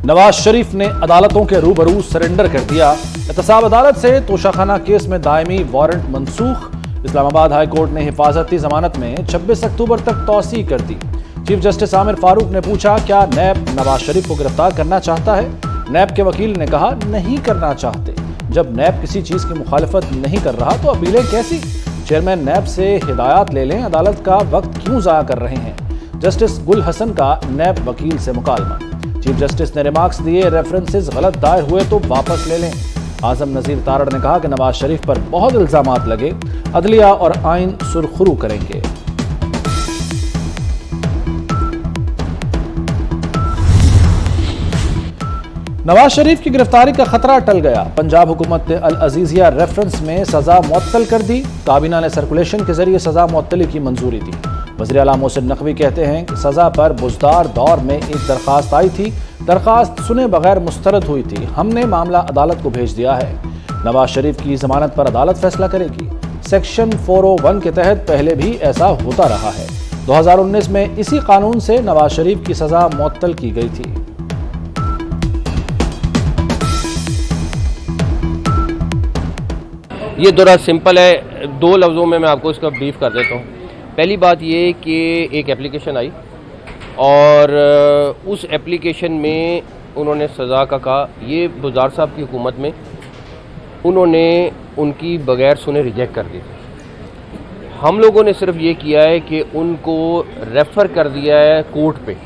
नवाज शरीफ ने अदालतों के रूबरू सरेंडर कर दिया। एहतसाब अदालत से तोशाखाना केस में दायमी वारंट मंसूख। इस्लामाबाद हाई कोर्ट ने हिफाजती जमानत में 26 अक्टूबर तक तौसीह कर दी। चीफ जस्टिस आमिर फारूक ने पूछा, क्या नैब नवाज शरीफ को गिरफ्तार करना चाहता है? नैब के वकील ने कहा, नहीं करना चाहते। जब नैब किसी चीज की मुखालिफत नहीं कर रहा तो अपीलें कैसी? चेयरमैन नैब से हिदायत ले लें, अदालत का वक्त क्यों ज़ाया कर रहे हैं? जस्टिस गुल हसन का नैब वकील से मुकालमा। चीफ जस्टिस ने रिमार्क्स दिए, रेफरेंसेस गलत दायर हुए तो वापस ले लें। आजम नजीर तारड़ ने कहा कि नवाज शरीफ पर बहुत इल्जामात लगे, अदलिया और आइन सुरखरू करेंगे। नवाज शरीफ की गिरफ्तारी का खतरा टल गया। पंजाब हुकूमत ने अल अजीजिया रेफरेंस में सजा मुअत्तल कर दी। काबीना ने सर्कुलेशन के जरिए सजा मुअत्तली की मंजूरी दी। वज़ीर आला मोहसिन नकवी कहते हैं कि सजा पर बुज़दार दौर में एक दरख्वास्त आई थी, दरख्वास्त सुने बगैर मुस्तरद हुई थी। हमने मामला अदालत को भेज दिया है। नवाज शरीफ की जमानत पर अदालत फैसला करेगी। सेक्शन 401 के तहत पहले भी ऐसा होता रहा है। 2019 में इसी कानून से नवाज शरीफ की सजा मुअत्तल की गई थी। ये दौरा सिंपल है, दो लफ्ज़ों में मैं आपको इसका ब्रीफ कर देता हूँ। पहली बात ये कि एक एप्लीकेशन आई और उस एप्लीकेशन में उन्होंने सज़ा का कहा। ये बुज़दार साहब की हुकूमत में उन्होंने उनकी बग़ैर सुने रिजेक्ट कर दी थी। हम लोगों ने सिर्फ ये किया है कि उनको रेफ़र कर दिया है कोर्ट पे,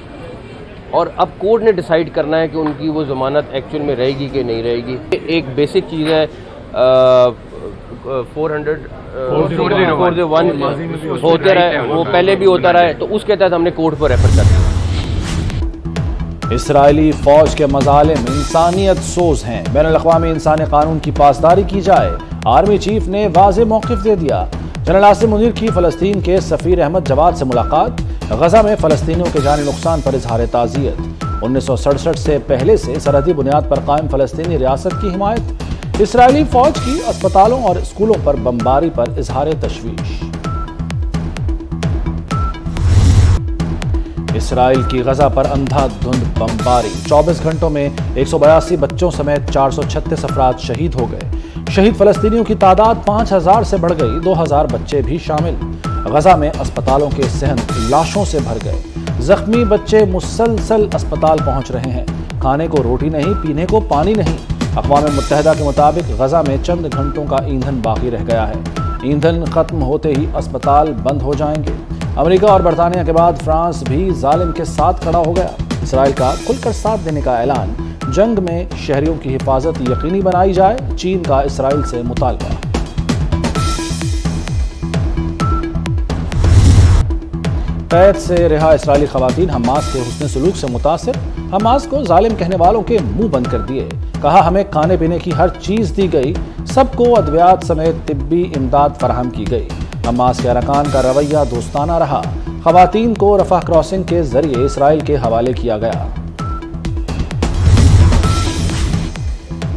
और अब कोर्ट ने डिसाइड करना है कि उनकी वो ज़मानत एक्चुअल में रहेगी कि नहीं रहेगी। एक बेसिक चीज़ है 401 होते रहे, वो पहले भी होता रहा है, तो उसके तहत हमने कोर्ट पर रेफर कर दिया। इसराइली फौज के मज़ालिम इंसानियत सोज हैं, बैनुल अक़वामी इंसानी कानून की पासदारी की जाए। आर्मी चीफ ने वाज़ेह मौक़िफ़ दे दिया। जनरल आसिम मुनीर की फ़लस्तीन के सफ़ीर अहमद जवाद से मुलाकात। गज़ा में फ़लस्तीनियों के जानी नुकसान पर इज़हार ताज़ियत। 1967 से पहले से सरहदी बुनियाद पर कायम फ़लस्तीनी रियासत की हिमायत। इसराइली फौज की अस्पतालों और स्कूलों पर बमबारी पर इजहार तशवीश। इसराइल की गजा पर अंधाधुंध बमबारी। 24 घंटों में 182 बच्चों समेत 436 अफराद शहीद हो गए। शहीद फलस्तीनियों की तादाद 5000 से बढ़ गई, 2000 बच्चे भी शामिल। गजा में अस्पतालों के सहन लाशों से भर गए। जख्मी बच्चे मुसलसल अस्पताल पहुंच रहे हैं। खाने को रोटी नहीं, पीने को पानी नहीं। अक़वाम मुत्तहिदा के मुताबिक गजा में चंद घंटों का ईंधन बाकी रह गया है। ईंधन खत्म होते ही अस्पताल बंद हो जाएंगे। अमेरिका और बरतानिया के बाद फ्रांस भी जालिम के साथ खड़ा हो गया। इसराइल का खुलकर साथ देने का ऐलान। जंग में शहरियों की हिफाजत यकीनी बनाई जाए, चीन का इसराइल से मुतालबा। कैद से रिहा इसराइली खवातीन हमास के हुस्न सलूक से मुतासिर। हमास को जालिम कहने वालों के मुंह बंद कर दिए। कहा, हमें खाने पीने की हर चीज दी गई, सबको अद्वियात समेत तिब्बी इमदाद फराहम की गई। हमास के अरकान का रवैया दोस्ताना रहा। खवातीन को रफा क्रॉसिंग के जरिए इसराइल के हवाले किया गया।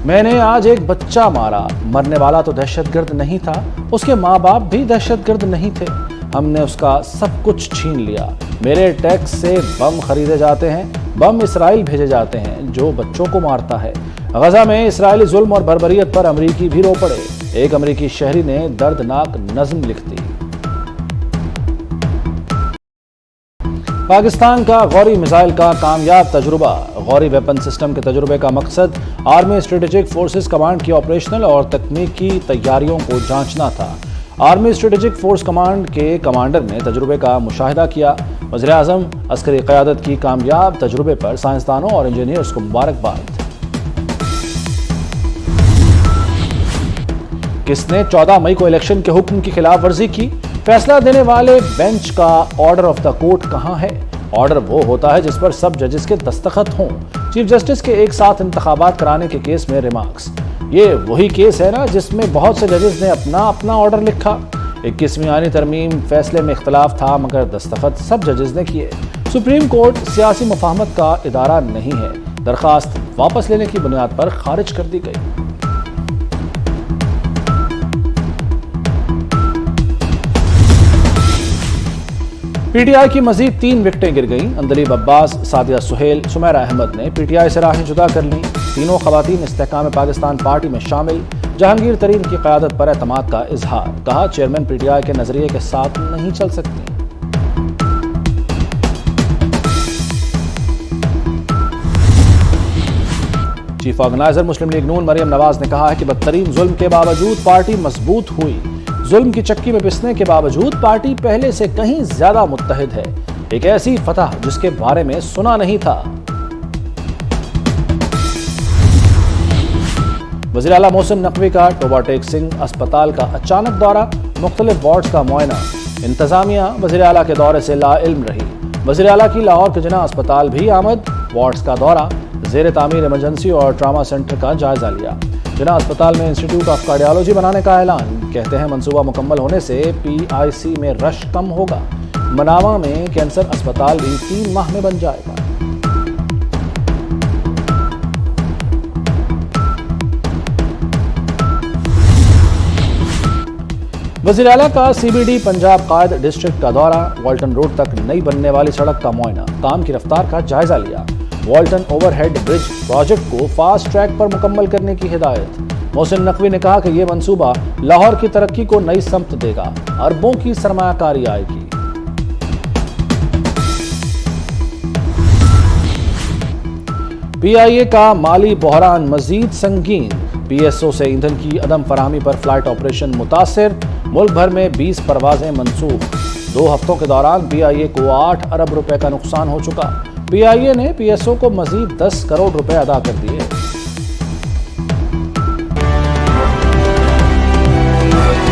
मैंने आज एक बच्चा मारा। मरने वाला तो दहशतगर्द नहीं था, उसके माँ बाप भी दहशतगर्द नहीं थे। हमने उसका सब कुछ छीन लिया। मेरे टैक्स से बम खरीदे जाते हैं, बम इसराइल भेजे जाते हैं जो बच्चों को मारता है। गजा में इसराइली जुल्म और बर्बरियत पर अमरीकी भी रो पड़े। एक अमरीकी शहरी ने दर्दनाक नज़्म लिख दी। पाकिस्तान का गौरी मिसाइल का कामयाब तजुर्बा। गौरी वेपन सिस्टम के तजुर्बे का मकसद आर्मी स्ट्रेटेजिक फोर्सेस कमांड की ऑपरेशनल और तकनीकी तैयारियों को जांचना था। आर्मी स्ट्रेटेजिक फोर्स कमांड के कमांडर ने तजुर्बे का मुशाहिदा किया। वज़ीर आज़म अस्करी क़यादत की कामयाब तजुर्बे पर साइंसदानों और इंजीनियर्स को मुबारकबाद। किसने 14 मई को इलेक्शन के हुक्म की खिलाफ वर्जी की? फैसला देने वाले बेंच का ऑर्डर ऑफ द कोर्ट कहां है? ऑर्डर वो होता है जिस पर सब जजेस के दस्तखत हों। चीफ जस्टिस के एक साथ इंतखाबात कराने के केस में रिमार्क्स। ये वही केस है ना जिसमें बहुत से जजेस ने अपना अपना ऑर्डर लिखा। 21वीं आईनी तरमीम फैसले में इख्तलाफ था, मगर दस्तखत सब जजेस ने किए। सुप्रीम कोर्ट सियासी मुफाहमत का इदारा नहीं है। दरखास्त वापस लेने की बुनियाद पर खारिज कर दी गई। PTI की मजीद 3 विकेटें गिर गईं। अंदलीब अब्बास, सादिया सुहेल, सुमैरा अहमद ने PTI से राहें जुदा कर लीं। तीनों खवातीन इस्तेहकाम पाकिस्तान पार्टी में शामिल। जहांगीर तरीन की क़यादत पर एतमाद का इजहार, कहा चेयरमैन PTI के नजरिए के साथ नहीं चल सकती। चीफ ऑर्गेनाइजर मुस्लिम लीग नून मरियम नवाज ने कहा है कि बदतरीन जुल्म के बावजूद पार्टी मजबूत हुई। जुल्म की चक्की में पिसने के बावजूद पार्टी पहले से कहीं ज्यादा मुत्तहिद है। एक ऐसी फतह जिसके बारे में सुना नहीं था। वज़ीर आला मोहसिन नकवी का टोबा टेक सिंह अस्पताल का अचानक दौरा, मुख्तलिफ वार्ड्स का मुआयना। इंतजामिया वज़ीर आला के दौरे से लाइल्म रही। वज़ीर आला की लाहौर के जिना अस्पताल भी आमद, वार्ड्स का दौरा, ज़ेर तामीर इमरजेंसी और ट्रामा सेंटर का जायजा लिया। जिना अस्पताल में इंस्टीट्यूट ऑफ कार्डियोलॉजी बनाने का ऐलान, कहते हैं मंसूबा मुकम्मल होने से PIC में रश कम होगा। मनावा में कैंसर अस्पताल भी 3 माह में बन जाएगा। वज़ीर आला का CBD पंजाब कायद डिस्ट्रिक्ट का दौरा, वाल्टन रोड तक नई बनने वाली सड़क का मुआयना, काम की रफ्तार का जायजा लिया। वाल्टन ओवरहेड ब्रिज प्रोजेक्ट को फास्ट ट्रैक पर मुकम्मल करने की हिदायत। मोहसिन नकवी ने कहा कि यह मंसूबा लाहौर की तरक्की को नई समत देगा, अरबों की सरमायाकारी आएगी। PIA का माली बहरान मजीद संगीन, PSO से ईंधन की अदम फराहमी पर फ्लाइट ऑपरेशन मुतासिर, मुल्क भर में 20 परवाजें मनसूख। 2 हफ्तों के दौरान PIA को 8 अरब रुपए का नुकसान हो चुका। PIA ने PSO को मजीद 10 करोड़ रुपए अदा कर दिए।